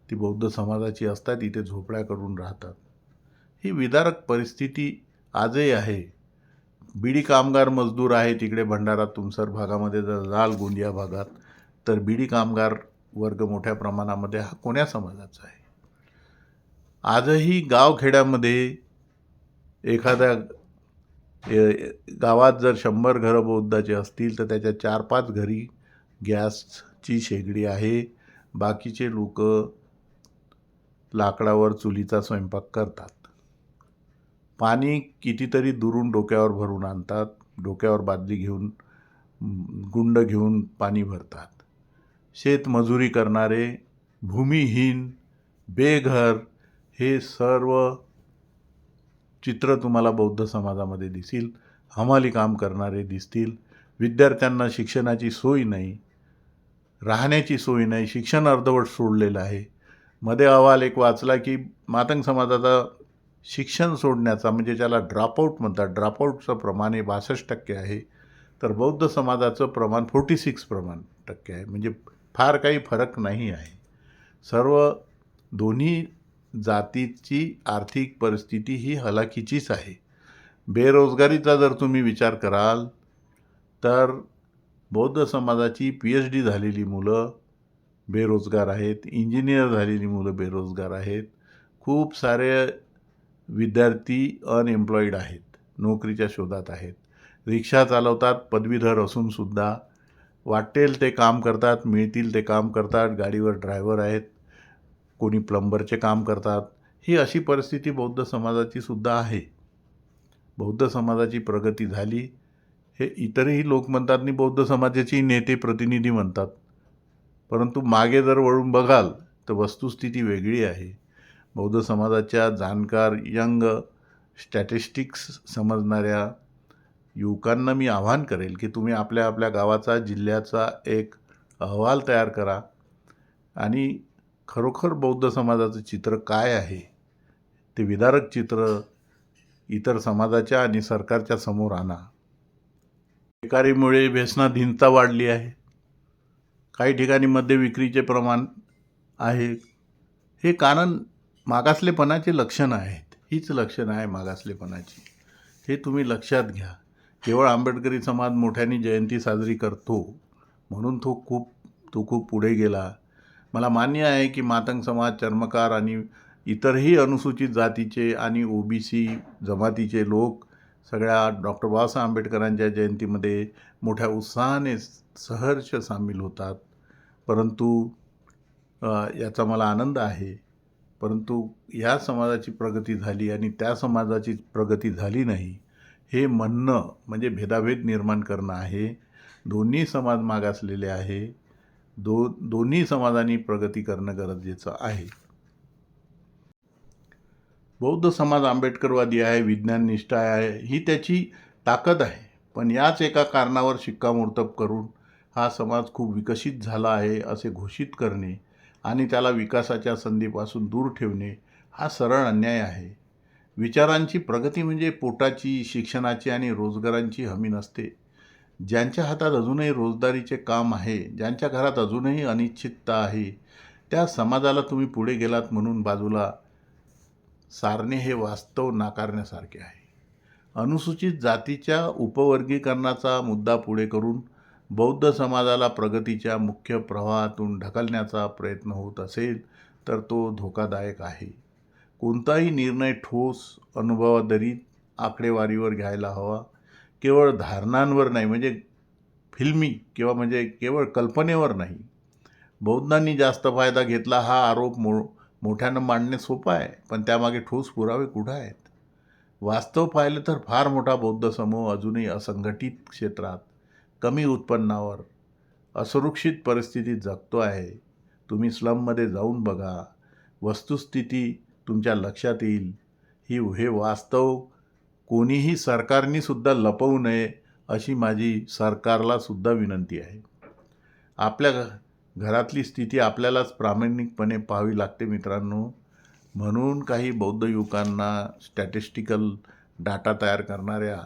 ती बौद्ध समाजाची असतात, इथे झोपड्या करून राहतात. ही विदारक परिस्थिती आजही आहे. बीडी कामगार मजदूर आहे तिकडे भंडारा तुमसर भागामध्ये जर जाल, गोंदिया भागात, तर बीडी कामगार वर्ग मोठ्या प्रमाणामध्ये हा कोण्या समाजाचा आहे? आजही गावखेड्यामध्ये एखाद्या गावात जर 100 घरं बौद्धाची असतील तर त्याच्या 4-5 घरी गॅसची शेगडी आहे. बाकीचे लोक लाकडावर चुलीचा स्वयंपाक करतात. पाणी कितीतरी दुरून डोक्यावर भरून आणतात, डोक्यावर बादली घेऊन गुंड घेऊन पाणी भरतात. शेतमजुरी करणारे, भूमिहीन, बेघर हे सर्व चित्र तुम्हाला बौद्ध समाजामध्ये दिसेल. हमाली काम करणारे दिसतील. विद्यार्थ्यांना शिक्षणाची सोय नाही, राहण्याची सोय नाही, शिक्षण अर्धवट सोडलेलं आहे. मध्ये अहवाल एक वाचला की मातंग समाजाचा शिक्षण सोडण्याचा म्हणजे ज्याला ड्रॉपआउट म्हणतात, ड्रॉपआउटचं प्रमाण हे 62% आहे, तर बौद्ध समाजाचं प्रमाण 46% आहे. म्हणजे फार काही फरक नाही आहे. सर्व दोन्ही जातीची आर्थिक परिस्थिती ही हलाखीचीच आहे. बेरोजगारीचा जर तुम्ही विचार कराल तर बौद्ध समाजाची PhD झालेली मुलं बेरोजगार आहेत, इंजिनियर झालेली मुलं बेरोजगार आहेत, खूप सारे विद्यार्थी अनएम्प्लॉईड आहेत, नोकरीच्या शोधात आहेत, रिक्षा चालवतात पदवीधर असूनसुद्धा, वाटेल ते काम करतात, मिळतील ते काम करतात, गाडीवर ड्रायव्हर आहेत, कोणी प्लंबरचे काम करतात. ही अशी परिस्थिती बौद्ध समाजाची सुद्धा आहे. बौद्ध समाजाची प्रगती झाली हे इतरही लोक म्हणतात आणि बौद्ध समाजाची नेते प्रतिनिधी म्हणतात, परंतु मागे जर वळून बघाल तर वस्तुस्थिती वेगळी आहे. बौद्ध समाजाच्या जाणकार यंग स्टॅटिस्टिक्स समजणाऱ्या युवकांना मी आवाहन करेल की तुम्ही आपल्या आपल्या गावाचा, जिल्ह्याचा एक अहवाल तयार करा आणि खरोखर बौद्ध समाजाचं चित्र काय आहे ते विदारक चित्र इतर समाजाच्या आणि सरकारच्या समोर आणा. बेकारीमुळे व्यसनाधीनता वाढली आहे. काही ठिकाणी मद्य विक्रीचे प्रमाण आहे. हे कारण मागासलेपणाचे लक्षणं आहेत. हीच लक्षणं आहे मागासलेपणाची. हे तुम्ही लक्षात घ्या. केवळ आंबेडकरी समाज मोठ्याने जयंती साजरी करतो म्हणून तो खूप पुढे गेला. मला मान्य आहे की मातंग समाज, चर्मकार आणि इतरही अनुसूचित जातीचे आणि OBC जमातीचे लोक सगळ्या डॉक्टर बाबासाहेब आंबेडकरांच्या जयंतीमध्ये मोठ्या उत्साहाने सहर्ष सामील होतात. परंतु याचा मला आनंद आहे. परंतु या समाजाची प्रगती झाली आणि त्या समाजाची प्रगती झाली नाही हे म्हणणं म्हणजे भेदाभेद निर्माण करणं आहे. दोन्ही समाज मागासलेले आहे. दोन्ही समाजांनी प्रगती करणं गरजेचं आहे. बौद्ध समाज आंबेडकरवादी आहे, विज्ञाननिष्ठ आहे, ही त्याची ताकद आहे. पण याच एका कारणावर शिक्कामोर्तब करून हा समाज खूप विकसित झाला आहे असे घोषित करणे आणि त्याला विकासाच्या संधीपासून दूर ठेवणे हा सरळ अन्याय आहे. विचारांची प्रगती म्हणजे पोटाची, शिक्षणाची आणि रोजगारांची हमी नसते. ज्यांच्या हातात अजूनही रोजगारीचे काम आहे, ज्यांच्या घरात अजूनही अनिश्चितता आहे, त्या समाजाला तुम्ही पुढे गेलात म्हणून बाजूला सारणे हे वास्तव नाकारण्यासारखे आहे. अनुसूचित जातीच्या उपवर्गीकरणाचा मुद्दा पुढे करून बौद्ध समाजाला प्रगतीच्या मुख्य प्रवाहातून ढकलण्याचा प्रयत्न होत असेल तर तो धोकादायक आहे. कोणताही निर्णय ठोस, अनुभवाधारित आकडेवारीवर घ्यायला हवा. केवळ धारणांवर नाही, म्हणजे फिल्मी किंवा म्हणजे केवळ कल्पनेवर नाही. बौद्धांनी जास्त फायदा घेतला हा आरोप मोठ्यानं मांडणे सोपं आहे, पण त्यामागे ठोस पुरावे कुठं आहेत? वास्तव पाहिलं तर फार मोठा बौद्ध समूह अजूनही असंघटित क्षेत्रात, कमी उत्पन्नावर, असुरक्षित परिस्थितीत जगतो आहे. तुम्ही स्लममध्ये जाऊन बघा, वस्तुस्थिती तुमच्या लक्षात येईल. हे वास्तव कोणीही सरकारनीसुद्धा लपवू नये अशी माझी सरकारला सुद्धा विनंती आहे. आपल्या घरातली स्थिती आपल्यालाच प्रामाणिकपणे पाहावी लागते मित्रांनो. म्हणून काही बौद्ध युवकांना, स्टॅटिस्टिकल डाटा तयार करणाऱ्या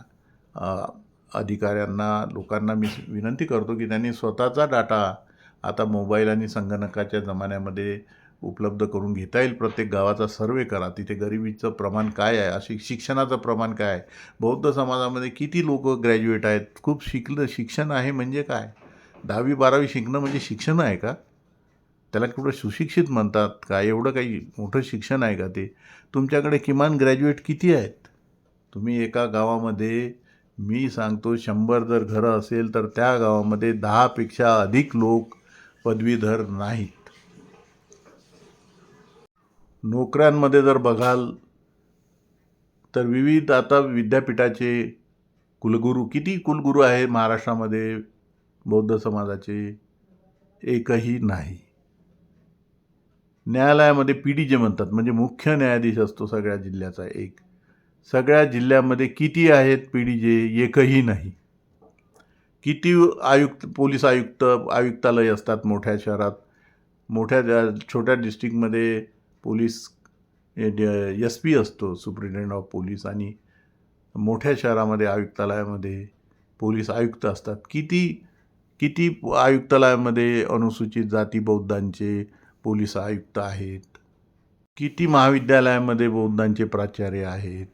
अधिकाऱ्यांना, लोकांना मी विनंती करतो की त्यांनी स्वतःचा डाटा आता मोबाईल आणि संगणकाच्या जमान्यामध्ये उपलब्ध करून घेता येईल. प्रत्येक गावाचा सर्वे करा. तिथे गरिबीचं प्रमाण काय आहे, शिक्षणाचं प्रमाण काय आहे, बौद्ध समाजामध्ये किती लोक ग्रॅज्युएट आहेत, खूप शिक्षण आहे म्हणजे काय? 10वी 12वी शिकणं म्हणजे शिक्षण आहे का? त्याला कुठं सुशिक्षित म्हणतात का? एवढं काही मोठं शिक्षण आहे का ते? तुमच्याकडे किमान ग्रॅज्युएट किती आहेत? तुम्ही एका गावामध्ये, मी सांगतो 100 जर घरं असेल तर त्या गावामध्ये 10पेक्षा अधिक लोक पदवीधर नाहीत. नोकऱ्यांमध्ये जर बघाल तर विविध आता विद्यापीठाचे कुलगुरू, किती कुलगुरू आहे महाराष्ट्रामध्ये, बौद्ध समाजाचे एकही नाही. न्यायालयामध्ये पी.डी. जे म्हणतात म्हणजे मुख्य न्यायाधीश असतो सगळ्या जिल्ह्याचा एक. सगळ्या जिल्ह्यामध्ये किती आहेत पी.डी. जे? एकही नाही. किती पोलीस आयुक्तालय असतात मोठ्या शहरात? छोट्या डिस्ट्रिक्टमध्ये पोलीस SP असतो, सुप्रिटेंडेंट ऑफ पोलीस, आणि मोठ्या शहरामध्ये आयुक्तालयामध्ये पोलीस आयुक्त असतात. किती आयुक्तालयामध्ये अनुसूचित जाती बौद्धांचे पोलीस आयुक्त आहेत? किती महाविद्यालयामध्ये बौद्धांचे प्राचार्य आहेत?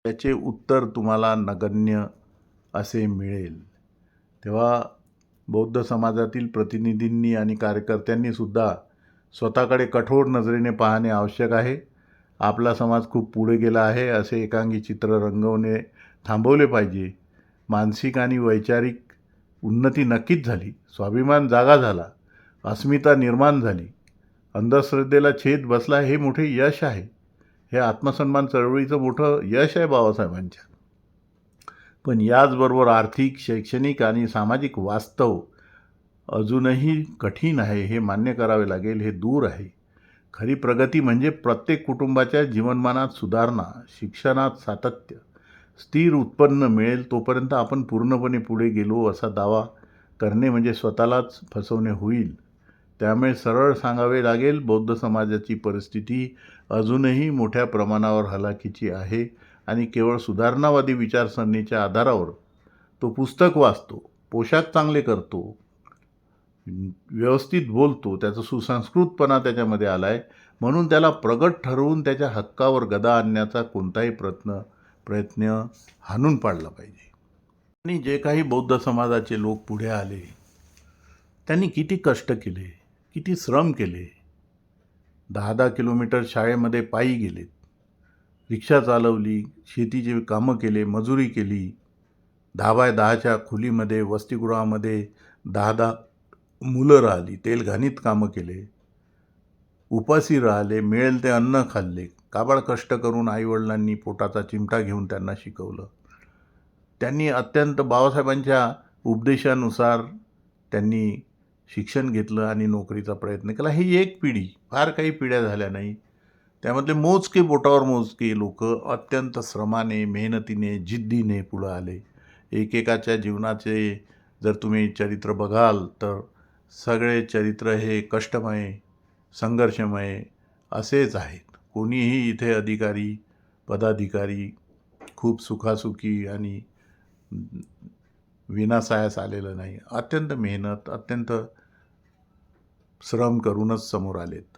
त्याचे उत्तर तुम्हाला नगण्य असे मिळेल. तेव्हा बौद्ध समाजातील प्रतिनिधींनी आणि कार्यकर्त्यांनी सुद्धा स्वतःकडे कठोर नजरेने पाहणे आवश्यक आहे. आपला समाज खूप पुढे गेला आहे असे एकांगी चित्र रंगवणे थांबवले पाहिजे. मानसिक आणि वैचारिक उन्नती नक्कीच झाली. स्वाभिमान जागा झाला. अस्मिता निर्माण झाली. अंधश्रद्धेला छेद बसला. हे मोठे यश आहे. हे आत्मसन्मान चळवळीचं मोठं यश आहे बाबासाहेबांच्या. पण याचबरोबर आर्थिक, शैक्षणिक आणि सामाजिक वास्तव अजूनही कठीण आहे. हे मान्य करावे लागेल. हे दूर आहे. खरी प्रगती म्हणजे प्रत्येक कुटुंबाच्या जीवनमानात सुधारणा, शिक्षणात सातत्य, स्थिर उत्पन्न मिळेल तोपर्यंत आपण पूर्णपणे पुढे गेलो असा दावा करणे म्हणजे स्वतःलाच फसवणे होईल. त्यामुळे सरळ सांगावे लागेल, बौद्ध समाजाची परिस्थिती अजूनही मोठ्या प्रमाणावर हलाखीची आहे आणि केवळ सुधारणावादी विचारसरणीच्या आधारावर तो पुस्तक वाचतो, पोशाख चांगले करतो, व्यवस्थित बोलतो, त्याचा सुसंस्कृतपणा त्याच्यामध्ये आला आहे, म्हणून त्याला प्रगट ठरवून त्याच्या हक्कावर गदा आणण्याचा कोणताही प्रयत्न हाणून पाडला पाहिजे. आणि जे काही बौद्ध समाजाचे लोक पुढे आले त्यांनी किती कष्ट केले, किती श्रम केले. 10-10 किलोमीटर शाळेमध्ये पायी गेलेत, रिक्षा चालवली, शेतीचे कामं केले, मजुरी केली. 10x10च्या खोलीमध्ये, वसतिगृहामध्ये 10 मुलं राहिली, तेलघाणीत कामं केले, उपाशी राहिले, मिळेल ते अन्न खाल्ले. काबाड कष्ट करून आईवडिलांनी पोटाचा चिमटा घेऊन त्यांना शिकवलं. त्यांनी अत्यंत बाबासाहेबांच्या उपदेशानुसार त्यांनी शिक्षण घेतलं आणि नोकरीचा प्रयत्न केला. ही एक पिढी, फार काही पिढ्या झाल्या नाही. त्यामधले बोटावर मोजके लोक अत्यंत श्रमाने, मेहनतीने, जिद्दीने पुढं आले. एकेकाच्या जीवनाचे जर तुम्ही चरित्र बघाल तर सगळे चरित्र हे कष्टमय, संघर्षमय असेच आहेत. कोणीही इथे अधिकारी, पदाधिकारी खूप सुखासुखी आणि विनासायास आलेलं नाही. अत्यंत मेहनत, अत्यंत श्रम करूनच समोर आलेत.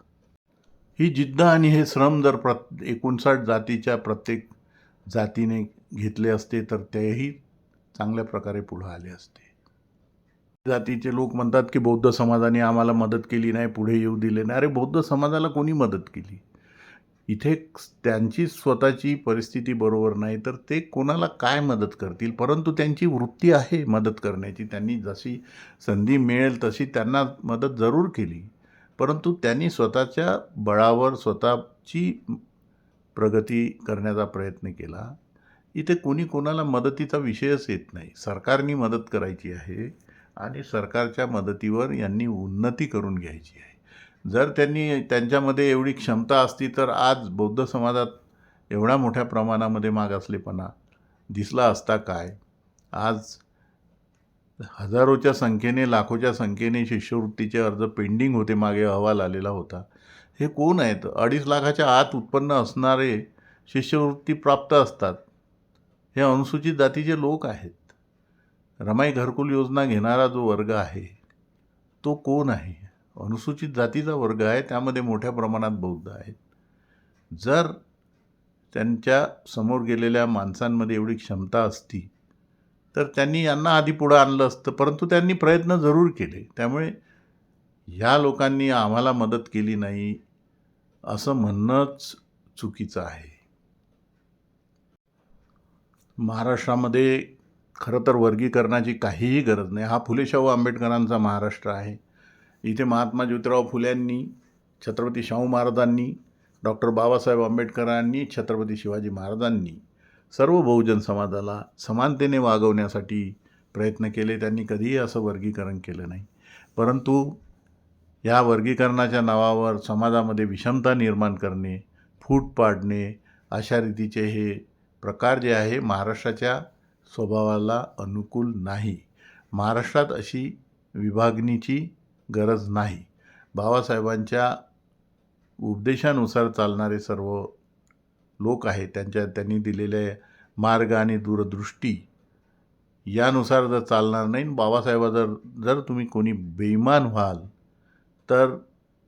ही जिद्द आणि हे श्रम जर 59 जातीच्या प्रत्येक जातीने घेतले असते तर तेही चांगल्या प्रकारे पुढे आले असते. जातीचे लोक म्हणतात की बौद्ध समाजाने आम्हाला मदत केली नाही, पुढे येऊ दिले नाही. अरे, बौद्ध समाजाला कोणी मदत केली? इथे त्यांची स्वतःची परिस्थिती बरोबर नाही तर ते कोणाला काय मदत करतील? परंतु त्यांची वृत्ती आहे मदत करण्याची. त्यांनी जशी संधी मिळेल तशी त्यांना मदत जरूर केली, परंतु त्यांनी स्वतःच्या बळावर स्वतःची प्रगती करण्याचा प्रयत्न केला. इथे कोणी कोणाला मदतीचा विषयच येत नाही. सरकारने मदत करायची आहे आणि सरकारच्या मदतीवर यांनी उन्नती करून घ्यायची आहे. जर त्यांच्यामध्ये एवढी क्षमता असती तर आज बौद्ध समाजात एवढ्या मोठ्या प्रमाणामध्ये मागासलेपणा दिसला असता काय? आज हजारोच्या संख्येने, लाखोच्या संख्येने शिष्यवृत्तीचे अर्ज पेंडिंग होते. मागे अहवाल आलेला होता. हे कोण आहेत? 2.5 लाखाच्या आत उत्पन्न असणारे शिष्यवृत्ती प्राप्त असतात. हे अनुसूचित जातीचे लोक आहेत. रमाई घरकुल योजना घेणारा जो वर्ग आहे तो कोण आहे? अनुसूचित जातीचा वर्ग आहे. त्यामध्ये मोठ्या प्रमाणात बौद्ध आहेत. जर त्यांच्या समोर गेलेल्या माणसांमध्ये एवढी क्षमता असती तर त्यांनी यांना आधी पुढं आणलं असतं, परंतु त्यांनी प्रयत्न जरूर केले. त्यामुळे ह्या लोकांनी आम्हाला मदत केली नाही असं म्हणणंच चुकीचं आहे. महाराष्ट्रामध्ये खरं तर वर्गीकरणाची काहीही गरज नाही. हा फुले शाहू आंबेडकरांचा महाराष्ट्र आहे. इथे महात्मा ज्योतिराव फुल्यांनी, छत्रपती शाहू महाराजांनी, डॉक्टर बाबासाहेब आंबेडकरांनी, छत्रपती शिवाजी महाराजांनी सर्व बहुजन समाजाला समानतेने वागवण्यासाठी प्रयत्न केले, त्यांनी कधीही असं वर्गीकरण केलं नाही. परंतु या वर्गीकरणाच्या नावावर समाजामध्ये विषमता निर्माण करणे, फूट पाडणे, अशा रीतीचे हे प्रकार जे आहे महाराष्ट्राच्या स्वभावाला अनुकूल नाही. महाराष्ट्रात अशी विभागणीची गरज नाही. बाबासाहेबांच्या उपदेशानुसार चालणारे सर्व लोक आहेत, त्यांनी दिलेले मार्ग आणि दूरदृष्टी यानुसार जर चालणार नाही, जर तुम्ही कोणी बेईमान व्हाल तर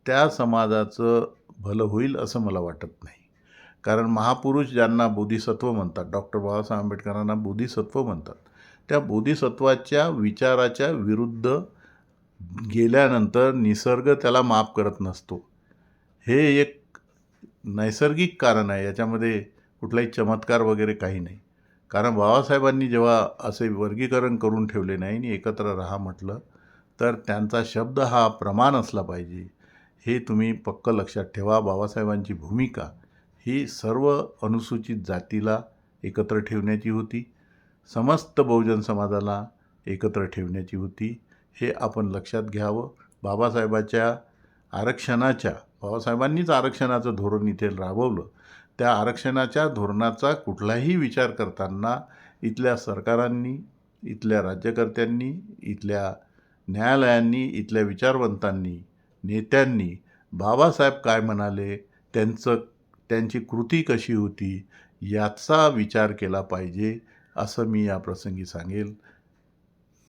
त्या समाजाचं भलं होईल असं मला वाटत नाही. कारण महापुरुष ज्यांना बोधिसत्व म्हणतात, डॉक्टर बाबासाहेब आंबेडकरांना बोधिसत्व म्हणतात, त्या बोधिसत्वाच्या विचाराच्या विरुद्ध गेल्यानंतर निसर्ग त्याला माफ करत नसतो. हे एक नैसर्गिक कारण आहे, याच्यामध्ये कुठलाही चमत्कार वगैरे काही नाही. कारण बाबासाहेबांनी जेव्हा असे वर्गीकरण करून ठेवले नाही आणि एकत्र राहा म्हटलं, तर त्यांचा शब्द हा प्रमाण असला पाहिजे. हे तुम्ही पक्क लक्षात ठेवा. बाबासाहेबांची भूमिका ही सर्व अनुसूचित जातीला एकत्र ठेवण्याची होती, समस्त बहुजन समाजाला एकत्र ठेवण्याची होती. हे आपण लक्षात घ्यावं. बाबासाहेबांनीच आरक्षणाचं धोरण इथे राबवलं. त्या आरक्षणाच्या धोरणाचा कुठलाही विचार करताना इथल्या सरकारांनी, इथल्या राज्यकर्त्यांनी, इथल्या न्यायालयांनी, इथल्या विचारवंतांनी, नेत्यांनी बाबासाहेब काय म्हणाले, त्यांची कृती कशी होती याचा विचार केला पाहिजे, असं मी या प्रसंगी सांगेल.